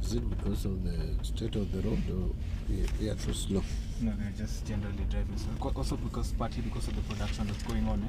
Is it because of the state of the road, or we are too slow? No, they're just generally driving slow. Also partly because of the production that's going on.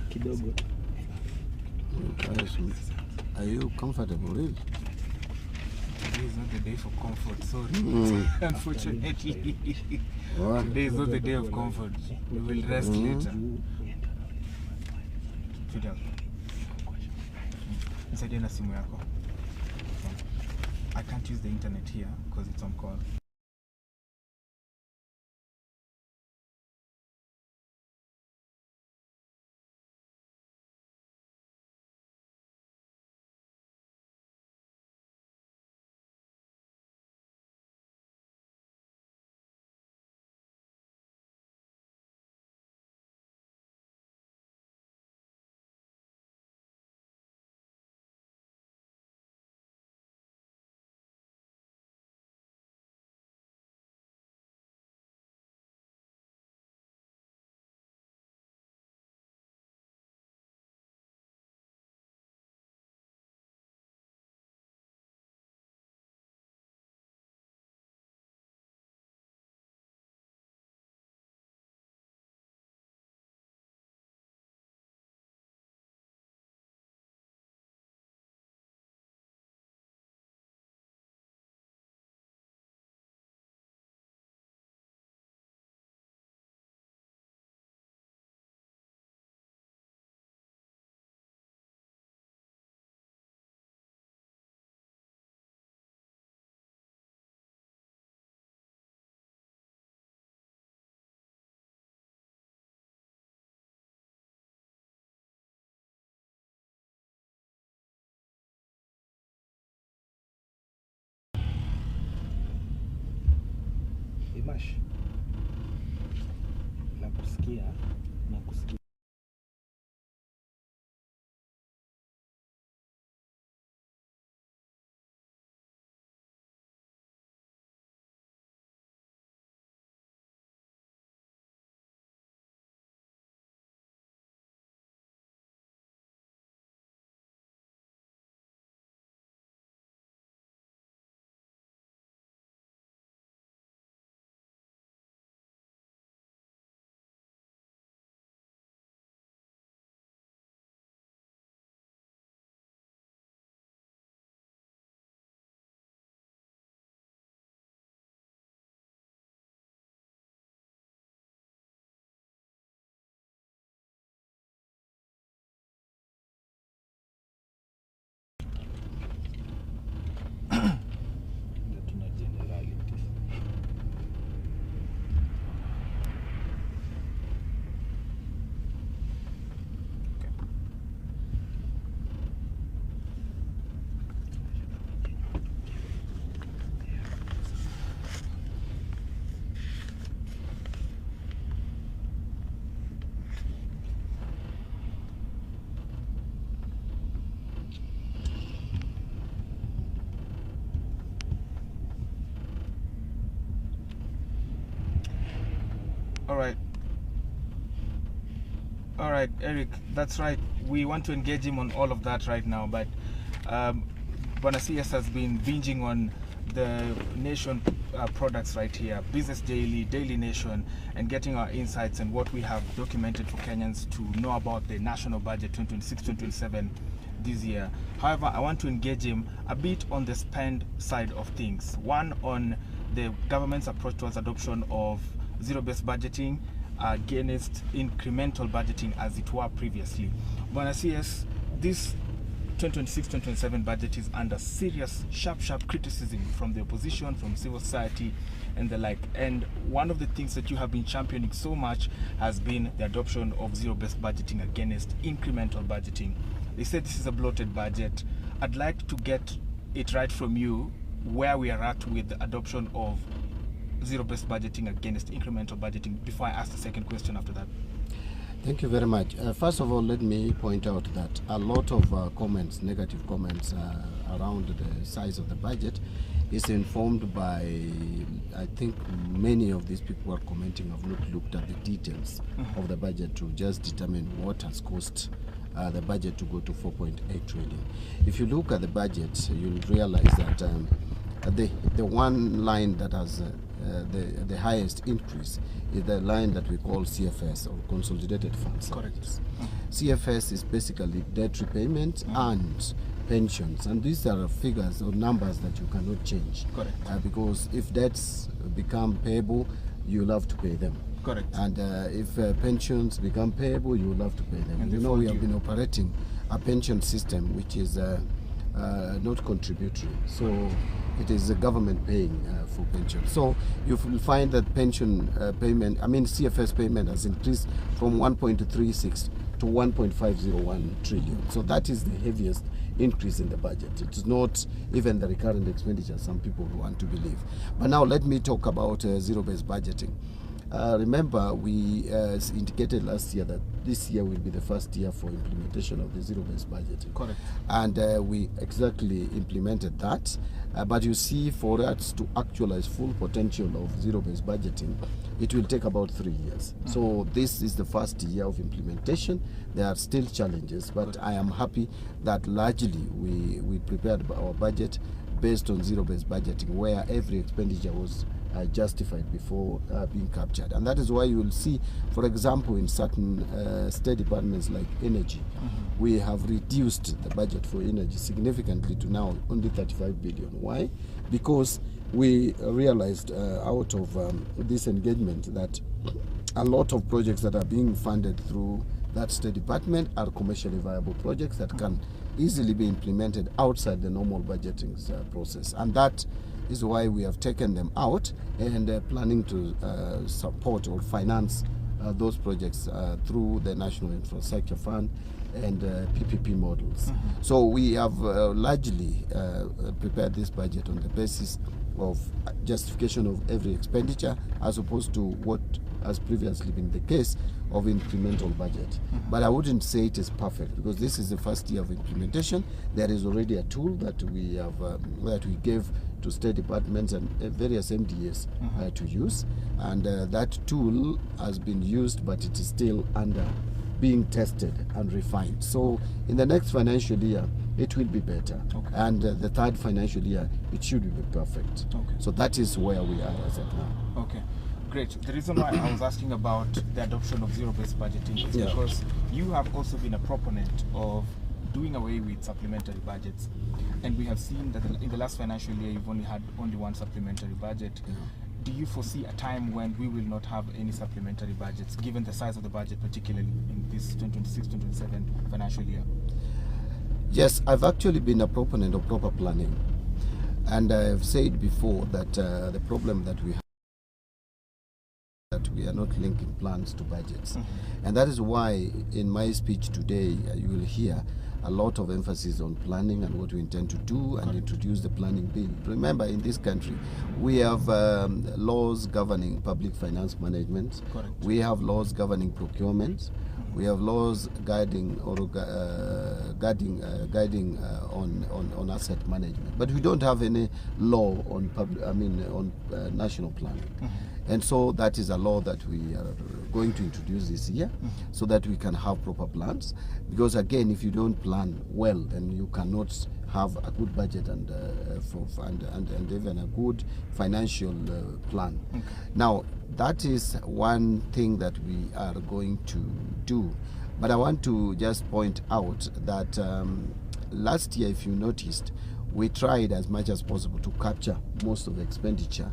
Kidogo. Are you comfortable, really? Today is not the day for comfort, sorry. Unfortunately. Today is not the day of comfort. We will rest later. Fidel. Nisaidie na simu yako. I can't use the internet here because it's on call. Imash. Nakusikia. All right. All right, Eric, that's right. We want to engage him on all of that right now, but Bwana CS has been binging on the Nation products right here, Business Daily, Daily Nation, and getting our insights and what we have documented for Kenyans to know about the national budget 2026-2027 this year. However, I want to engage him a bit on the spend side of things. One, on the government's approach towards adoption of zero-based budgeting against incremental budgeting as it were previously. Bwana CS, this 2026-2027 budget is under serious, sharp criticism from the opposition, from civil society, and the like. And one of the things that you have been championing so much has been the adoption of zero-based budgeting against incremental budgeting. They said this is a bloated budget. I'd like to get it right from you where we are at with the adoption of zero-based budgeting against incremental budgeting before I ask the second question after that. Thank you very much. First of all, let me point out that a lot of comments, negative comments around the size of the budget is informed by, I think many of these people who are commenting have not looked at the details of the budget to just determine what has cost the budget to go to 4.8 trillion. If you look at the budget, you'll realize that the one line that has the highest increase is the line that we call CFS, or Consolidated Funds. Correct. CFS is basically debt repayment and pensions, and these are figures or numbers that you cannot change. Correct. Because if debts become payable, you'll have to pay them. Correct. And if pensions become payable, you will have to pay them. And you know, we have been operating a pension system which is not contributory. So it is the government paying for pension. So you will find that pension payment, CFS payment has increased from 1.36 to 1.501 trillion. So that is the heaviest increase in the budget. It's not even the recurrent expenditure some people want to believe. But now let me talk about zero-based budgeting. Remember, we indicated last year that this year will be the first year for implementation of the zero-based budgeting. Correct. And we exactly implemented that. But you see, for us to actualize full potential of zero-based budgeting, it will take about 3 years. So this is the first year of implementation. There are still challenges, but I am happy that largely we prepared our budget based on zero-based budgeting, where every expenditure was justified before being captured. And that is why you will see, for example, in certain state departments like energy, we have reduced the budget for energy significantly to now only 35 billion. Why? Because we realized out of this engagement that a lot of projects that are being funded through that state department are commercially viable projects that can easily be implemented outside the normal budgeting process. And that is why we have taken them out and planning to support or finance those projects through the National Infrastructure Fund and PPP models. So we have largely prepared this budget on the basis of justification of every expenditure, as opposed to what has previously been the case of incremental budget. But I wouldn't say it is perfect, because this is the first year of implementation. There is already a tool that we have that we gave to state departments and various MDAs to use, and that tool has been used, but it is still under being tested and refined. So in the next financial year, it will be better. And the third financial year, it should be perfect. So that is where we are as of now. Okay. Great. The reason why I was asking about the adoption of zero-based budgeting is because you have also been a proponent of doing away with supplementary budgets. And we have seen that in the last financial year, you've only had one supplementary budget. Do you foresee a time when we will not have any supplementary budgets, given the size of the budget, particularly in this 2026-2027 financial year? Yes, I've actually been a proponent of proper planning. And I've said before that the problem that we have, that we are not linking plans to budgets. And that is why in my speech today you will hear a lot of emphasis on planning and what we intend to do, and introduce the planning bill. Remember, in this country we have laws governing public finance management. We have laws governing procurement. We have laws guiding or guiding on asset management, but we don't have any law on national planning. And so that is a law that we are going to introduce this year, so that we can have proper plans. Because again, if you don't plan well, then you cannot have a good budget and even a good financial plan. Now, that is one thing that we are going to do. But I want to just point out that last year, if you noticed, we tried as much as possible to capture most of the expenditure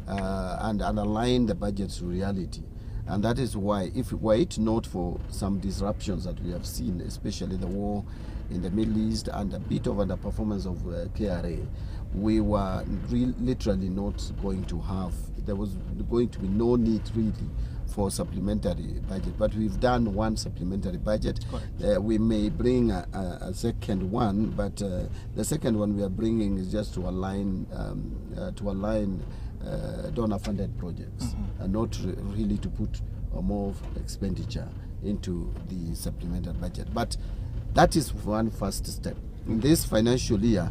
and align the budget to reality. And that is why, if were it not for some disruptions that we have seen, especially the war in the Middle East and a bit of underperformance of KRA, we were literally not going to have, there was going to be no need really for supplementary budget. But we've done one supplementary budget. We may bring a second one, but the second one we are bringing is just to align donor-funded projects, and not really to put more expenditure into the supplementary budget. But that is one first step. In this financial year,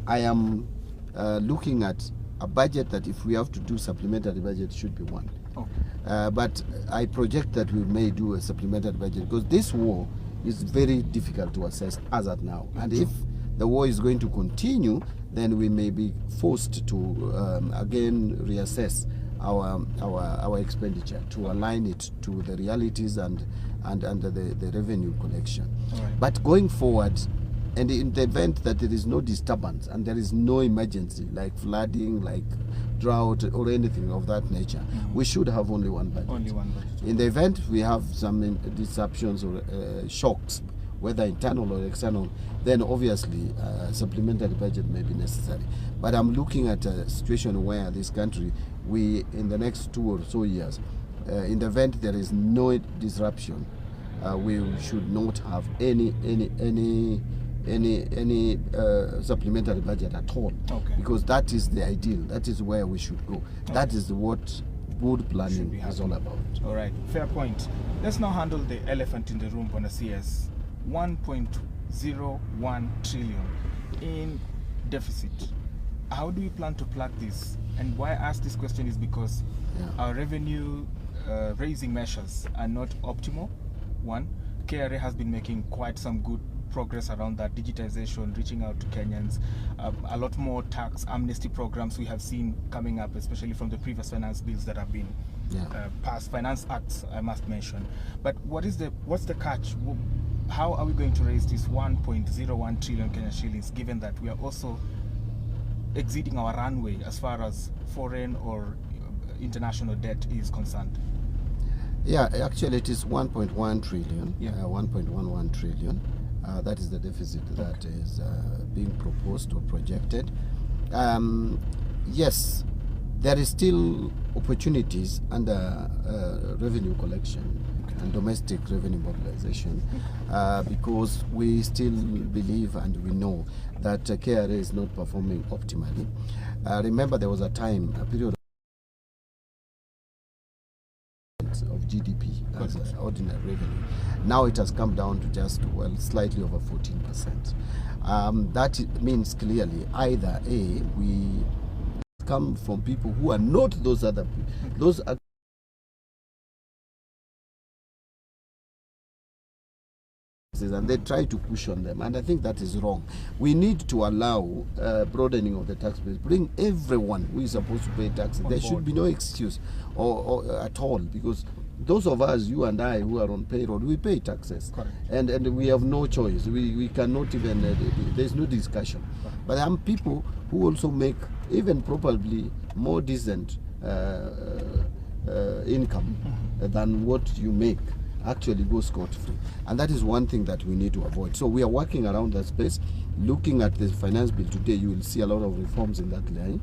I am looking at a budget that if we have to do supplementary budget, should be one. But I project that we may do a supplementary budget, because this war is very difficult to assess as at now. And if the war is going to continue, then we may be forced to again reassess our expenditure to align it to the realities and the revenue collection. But going forward, and in the event that there is no disturbance and there is no emergency like flooding, like drought or anything of that nature, we should have only one budget. Only one budget. In the event we have some disruptions or shocks, whether internal or external, then obviously supplementary budget may be necessary. But I'm looking at a situation where this country, we in the next 2 or so years, in the event there is no disruption, we should not have any supplementary budget at all. Because that is the ideal. That is where we should go. That is what good planning is all about. All right, fair point. Let's now handle the elephant in the room, Bwana CS. 1.01 trillion in deficit. How do we plan to plug this? And why I ask this question is because our revenue raising measures are not optimal. One, KRA has been making quite some good progress around that, digitization, reaching out to Kenyans, a lot more tax amnesty programs we have seen coming up, especially from the previous finance bills that have been passed, finance acts, I must mention. But what's the catch? How are we going to raise this 1.01 trillion Kenyan shillings, given that we are also exceeding our runway as far as foreign or international debt is concerned? Yeah, actually it is 1.1 trillion, 1.11 trillion. That is the deficit that is being proposed or projected. Yes, there is still opportunities under revenue collection and domestic revenue mobilization, because we still believe and we know that KRA is not performing optimally. Remember, there was a period of GDP as ordinary revenue. Now it has come down to just, well, slightly over 14%. That means clearly either A, we come from people who are not those other people. Those are and they try to push on them, and I think that is wrong. We need to allow broadening of the tax base, bring everyone who is supposed to pay taxes. There should be no excuse or at all, because those of us, you and I, who are on payroll, we pay taxes. And we have no choice. We cannot even, there's no discussion. But there are people who also make even probably more decent income than what you make, actually go scot-free. And that is one thing that we need to avoid. So we are working around that space. Looking at the finance bill today, you will see a lot of reforms in that line.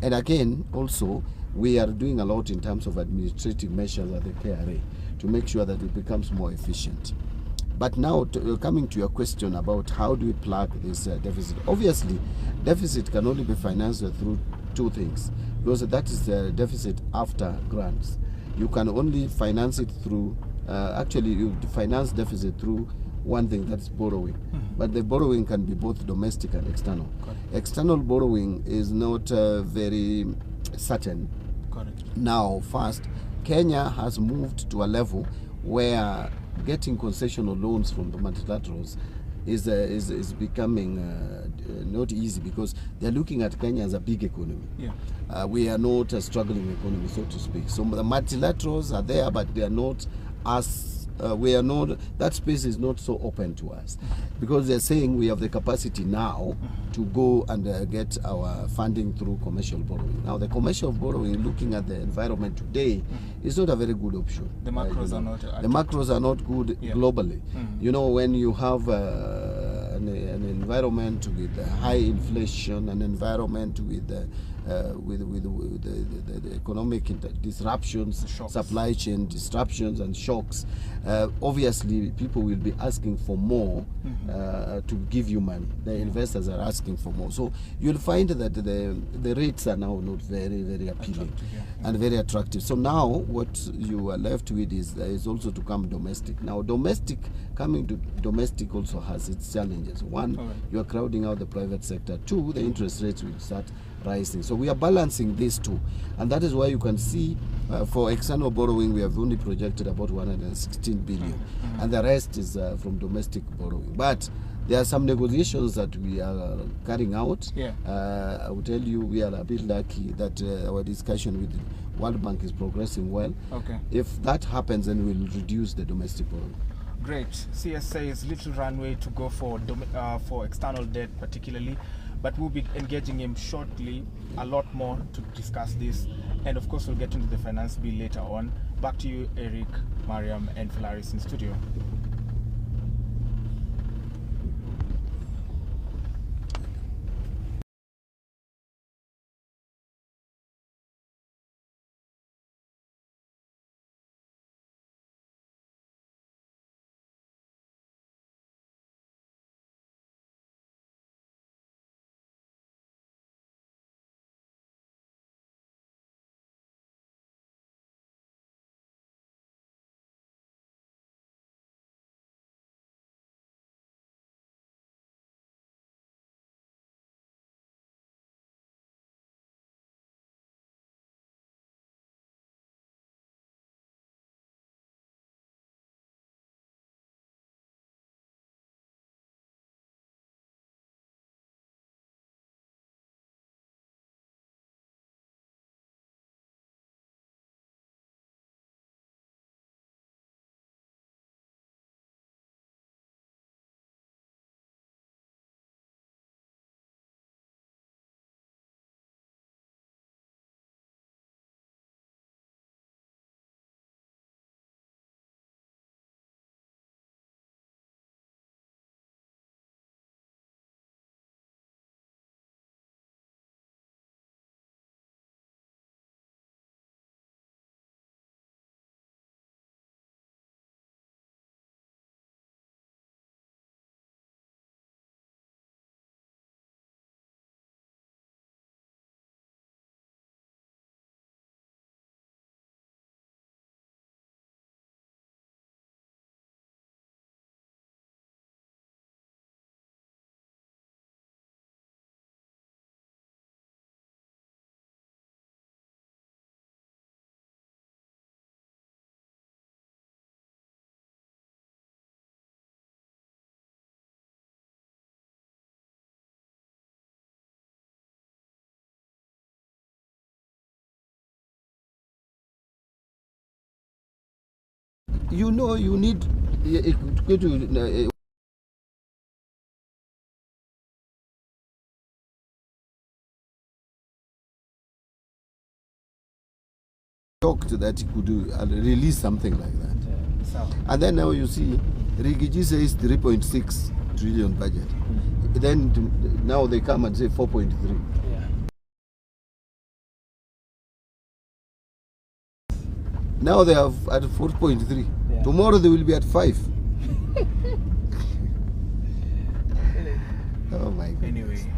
And again, also, we are doing a lot in terms of administrative measures at the KRA to make sure that it becomes more efficient. But now, coming to your question about how do we plug this deficit, obviously, deficit can only be financed through two things, because that is the deficit after grants. You can only finance it through actually you finance deficit through one thing, that's borrowing. But the borrowing can be both domestic and external. External borrowing is not very certain. Now, first, Kenya has moved to a level where getting concessional loans from the multilaterals is becoming not easy, because they're looking at Kenya as a big economy. We are not a struggling economy, so to speak. So the multilaterals are there, but they are not as we are not, that space is not so open to us, because they're saying we have the capacity now to go and get our funding through commercial borrowing. Now, the commercial borrowing, looking at the environment today, is not a very good option. The macros are not. The macros are not good globally. You know, when you have an environment with high inflation, an environment with the economic disruptions, supply chain disruptions and shocks, obviously people will be asking for more to give you money. The investors are asking for more. So you'll find that the rates are now not very, very appealing and very attractive. So now what you are left with is also to come domestic. Now, coming to domestic also has its challenges. One, you are crowding out the private sector. Two, the interest rates will start rising. So we are balancing these two, and that is why you can see for external borrowing we have only projected about 116 billion, and the rest is from domestic borrowing. But there are some negotiations that we are carrying out. I will tell you, we are a bit lucky that our discussion with the World Bank is progressing well. If that happens, then we'll reduce the domestic borrowing. Great. CSA is little runway to go for external debt particularly, but we'll be engaging him shortly a lot more to discuss this, and of course we'll get into the finance bill later on. Back to you, Eric, Mariam and Philaris in studio. You know, you need go to talked that he could release something like that. And then now you see Rigiji says 3.6 trillion budget. Then now they come and say 4.3. Now they have at 4.3. Tomorrow they will be at 5. Oh my God. Anyway.